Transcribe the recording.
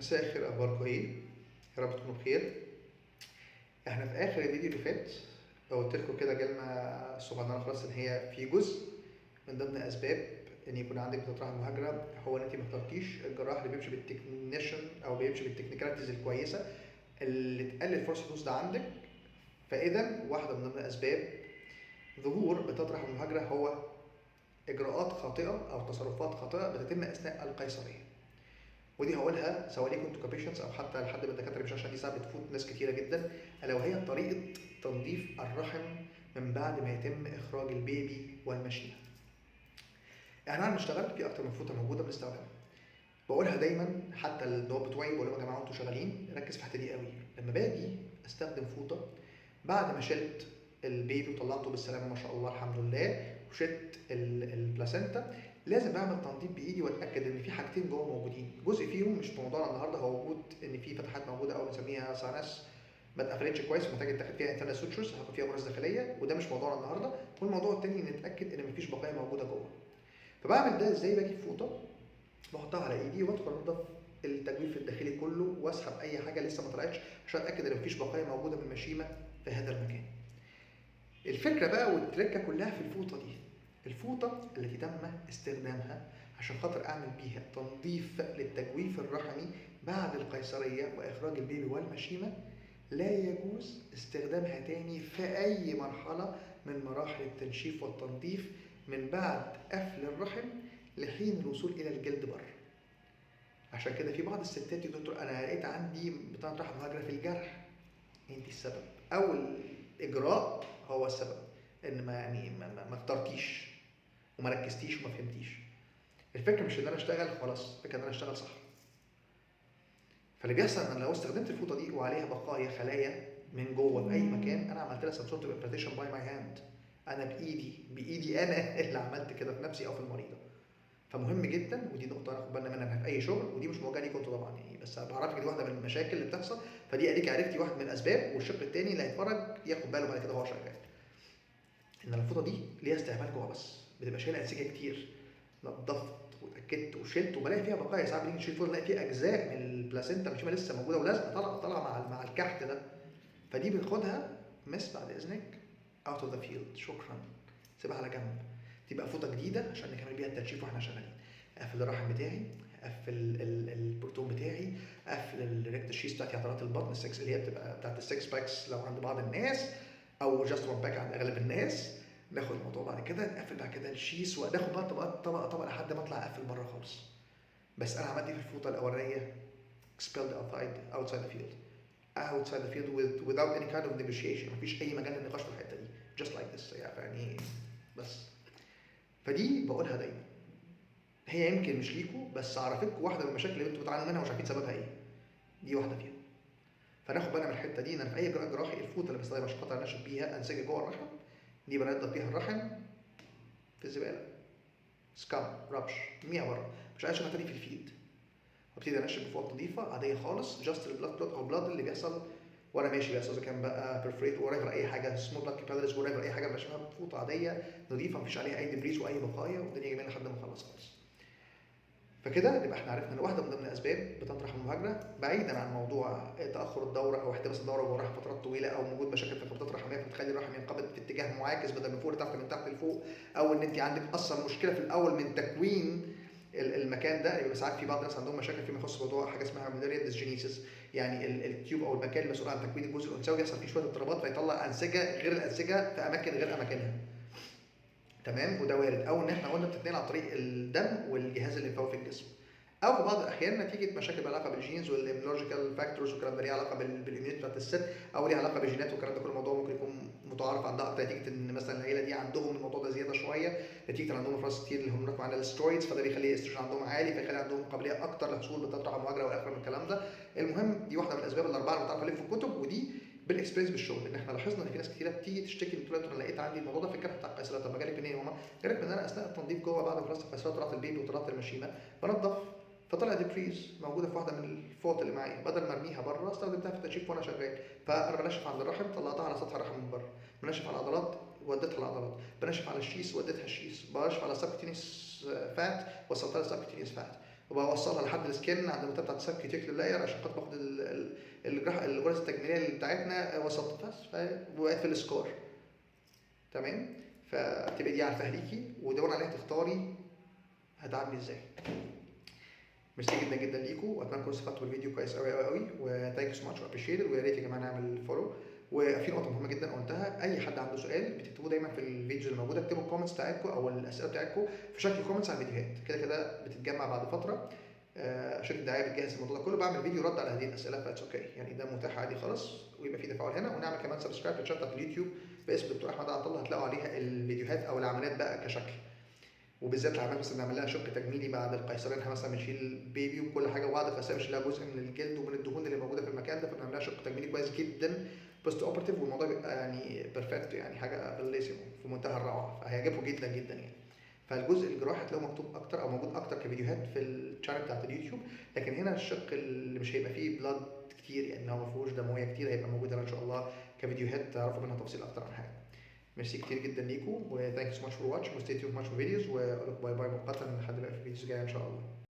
مساء الخير، اخباركم ايه؟ يا رب تكونوا بخير. احنا في اخر الفيديو اللي فات قلت لكم كده كلمه صغيره خلاص، ان هي في جزء من ضمن اسباب ان يكون عندك بتطرح مهاجره هو ان انت ما اخترتيش الجراح اللي بيمشي بالتكنيشن او بيمشي بالتكنيكاليتيز الكويسه اللي تقلل فرص الفوز ده عندك. فاذا واحده من ضمن اسباب ظهور بتطرح المهاجره هو اجراءات خاطئه او تصرفات خاطئه بتتم اثناء القيصريه. ودي هقولها سواء ليكم انتوا كبيشنتس او حتى لحد من الدكاتره، مش عشان دي ساعات بتفوت ناس كتيره جدا، الا وهي طريقه تنظيف الرحم من بعد ما يتم اخراج البيبي والمشيمه. احنا هنشتغل في اكتر من فوطه موجوده بنستخدمها. بقولها دايما حتى الدواب بتوعي، بقول لهم يا جماعه انتوا شغالين ركز في الحته دي قوي. لما باجي استخدم فوطه بعد ما شلت البيبي وطلعته بالسلامه ما شاء الله الحمد لله، وشلت البلاسينتا، لازم بعمل تنظيف بايدي واتاكد ان في حاجتين جوه موجودين. جزء فيهم مش في موضوعنا النهارده، هو وجود ان في فتحات موجوده او بنسميها ساينس ما اتقفلتش كويس ومحتاج يتاخد فيها انترنال سوتشرز، هاخد فيها غرز داخليه، وده مش موضوعنا النهارده. والموضوع الثاني نتاكد ان مفيش بقايا موجوده جوه. فبعمل ده ازاي؟ باجي فوطه بحطها على ايدي وبدخل انضف التجويف الداخلي كله واسحب اي حاجه لسه ما طلعتش عشان اتاكد ان مفيش بقايا موجوده من المشيمه في هذا المكان. الفكره بقى والتركه كلها في الفوطه دي، الفوطه التي تم استخدامها عشان خاطر اعمل بيها تنظيف للتجويف الرحمي بعد القيصريه واخراج البيبي والمشيمه، لا يجوز استخدامها تاني في اي مرحله من مراحل التنشيف والتنظيف من بعد قفل الرحم لحين الوصول الى الجلد بره. عشان كده في بعض الستات يقول دكتور انا لقيت عندي بطانه رحم مهاجره في الجرح. انت السبب، اول اجراء هو السبب، ان ما اخترتيش وما ركزتيش وما فهمتيش. الفكره مش ان انا اشتغل خلاص، الفكره ان انا اشتغل صح. فاللي بيحصل ان لو استخدمت الفوطه دي وعليها بقايا خلايا من جوه في اي مكان، انا عملت لها سم سورت امبلانتيشن باي ماي هاند، انا بايدي انا اللي عملت كده في نفسي او في المريضه. فمهم جدا، ودي نقطه ناخد بالنا منها في اي شغل، ودي مش موجهه ليكم انتوا طبعا يعني، بس بعرفك دي واحده من المشاكل اللي بتحصل. فدي اديك عرفتي واحد من الاسباب، والشق الثاني اللي هيتفرج ياخد باله بعد كده وهو شغال ان الفوطه دي ليها استعمال جوه بس، بتبقى شايله انسجه كتير. نظفت واتاكدت وشلت وبلاقي فيها بقايا، ساعات بنيجي نشيل فوطه نلاقي فيها اجزاء من البلاسينتا مش لسه موجوده ولازقه طالعه مع الكحت ده. فدي بناخدها مس بعد اذنك اوت اوف ذا فيلد، شكرا، سيبها على جنب. تبقى فوطه جديده عشان نكمل بيها التنشيف واحنا شغالين. اقفل الرحم بتاعي، اقفل البروتون بتاعي، اقفل الريكت شيس بتاعتي، عضلات البطن السكس اللي هي بتبقى بتاعت السكس باكس لو عند بعض الناس، او جاست وان باك عند اغلب الناس. ناخد الموضوع بعد كده نقفل بعد كده الشيس، وناخد بقى طبقه لحد ما اطلع اقفل بره خالص. بس انا عملت ايه في الفوطه الاولانيه؟ expelled outside the field without any kind of negotiation. مفيش اي مجال للنقاش في الحته دي، just like this يعني. بس فدي بقولها دايما، هي يمكن مش ليكوا بس عرفتكوا واحده من المشاكل اللي انتوا بتعانوا منها ومش عارفين سببها ايه، دي واحده فيهم. فناخد بالنا من الحته دي، ان انا في اي اجراء جراحي الفوطه اللي بستخدمها عشان خاطر انشف بيها انسجه جوه الرحم دي بنضف بيها الرحم في الزباله، سكام ربش ارميها بره، مش عايز اشوفها تاني في الفيد. وابتدي انشف بفوطه نظيفه عاديه خالص، جاست البلاد كلوت او البلاد اللي بيحصل وانا ماشي، بيحصل اذا كان بقى برفريت وريفر اي حاجه، سمول بلاد كابيلاريز وريفر اي حاجه، بشوفها بفوطه عاديه نظيفه مفيش عليها اي دبريز واي بقايا، والدنيا جميله لحد ما اخلص خالص. فكده نبقى احنا عرفنا ان واحده من ضمن اسباب بتطرح المهاجره، بعيدا عن موضوع تاخر الدوره او احتباس الدوره جوه الرحم فترات طويله، او وجود مشاكل في الخطوط الرحميه فتخلي الرحم ينقبض في اتجاه معاكس بدل من فوق لتحت من تحت لفوق، او ان انت عندك اصلا مشكله في الاول من تكوين المكان ده. يبقى ساعات في بعض الناس عندهم مشاكل فيما يخص موضوع حاجه اسمها ميلاريا ديسجينيسيس، يعني التيوب او المكان المسؤول عن تكوين الجزء الانثوي يحصل فيه شويه اضطرابات فيطلع انسجه غير الانسجه في اماكن غير اماكنها. تمام، وده وارد. او ان احنا قلنا بتتنقل عن طريق الدم والجهاز الليمفاوي في الجسم، او في بعض الاحيان نتيجه مشاكل لها علاقه بالجينز والاميونولوجيكال فاكتورز والكلام ده، ليه علاقه بالاميونيتي بتاعت الست، او ليه علاقه بالجينات والكلام ده كله. الموضوع ممكن يكون متعارف عندها اكتر نتيجه ان مثلا العيله دي عندهم الموضوع ده زياده شويه، نتيجه ان عندهم افراز كتير اللي هم معانا السترويدز، فده بيخلي الاستروجين عندهم عالي فيخلي عندهم قابليه اكتر لحصول بتطرح المهاجره والاخر من الكلام ده. المهم دي واحده من الاسباب الاربعه اللي متعرف عليها في الكتب، ودي بالاكسبيرينس بالشغل، ان احنا لاحظنا ان في ناس كتيره بتيجي تشتكي من انا لقيت عندي الموضوع ده في الجرح بتاع القيصريه. طب ما جالك منين يا ماما؟ جالك من انا اثناء التنظيف جوه بعد ما خلصت القيصريه وطلعت البيبي وطلعت المشيمه بنضف، فطلع ديبريز موجوده في واحده من الفوط اللي معايا، بدل ما ارميها بره استخدمتها في التنشيف وانا شغال. فانا بنشف عند الرحم طلعتها على سطح الرحم من بره، بنشف على العضلات وديتها العضلات، بنشف على الشيس وديتها الشيس، بنشف على السبكتينيس فات وصلتها للسبكتينيس فات، وبوصلها لحد السكن عند المنطقه بتاعت السب كيوتيكولار لاير عشان خاطر باخد الغرز التجميليه بتاعتنا وسط بس وبقت في السكار. تمام. فتبقى دي عارفاها ليكي ودور عليها تختاري هتعملي ازاي. ميرسي جدا جدا ليكم، واتمنى تكونوا استفدتوا بالفيديو كويس قوي قوي قوي، وثانك يو سو ماتش وابريشيت. ويا ريت يا جماعه نعمل فولو. وفي نقطه مهمه جدا قلتها، اي حد عنده سؤال بتكتبوه دايما في الفيديوز اللي موجوده، اكتبوا الكومنتس بتاعتكم او الاسئله بتاعتكم في شكل كومنتس على الفيديوهات، كده كده بتتجمع بعد فتره. شركه الدعايه بتجهز الموضوع ده كله، بعمل فيديو رد على هذه الاسئله، فاتس اوكي يعني، ده متاح عادي خالص، ويبقى في تفاعل هنا. ونعمل كمان سبسكرايب للشانل بتاعت اليوتيوب باسم دكتور احمد عطله، هتلاقوا عليها الفيديوهات او العمليات بقى كشكل، وبالذات العمليات مثلا بنعمل لها شق تجميلي بعد القيصريه، احنا مثلا بنشيل البيبي وكل حاجه، وبعد القيصريه بنشيل لها جزء من الجلد ومن الدهون اللي موجوده في المكان ده، فبنعمل لها شق تجميلي كويس جدا بوست اوبرتيف، والموضوع بيبقى يعني بيرفكت، يعني حاجه بليسيمو في منتهى الروعه، فهيعجبكم جدا جدا يعني. فالجزء الجراحي هتلاقوه مكتوب اكتر او موجود اكتر كفيديوهات في الشانل بتاعت اليوتيوب، لكن هنا الشق اللي مش هيبقى فيه بلاد كتير، يعني لو ما فيهوش دمويه كتير، هيبقى موجود هنا ان شاء الله كفيديوهات تعرفوا منها تفاصيل اكتر عن حاجه. ميرسي كتير جدا ليكم، و thank you so much for watching و stay tuned for much more videos، واقول لكم باي باي مؤقتا لحد بقى في فيديوز جايه ان شاء الله.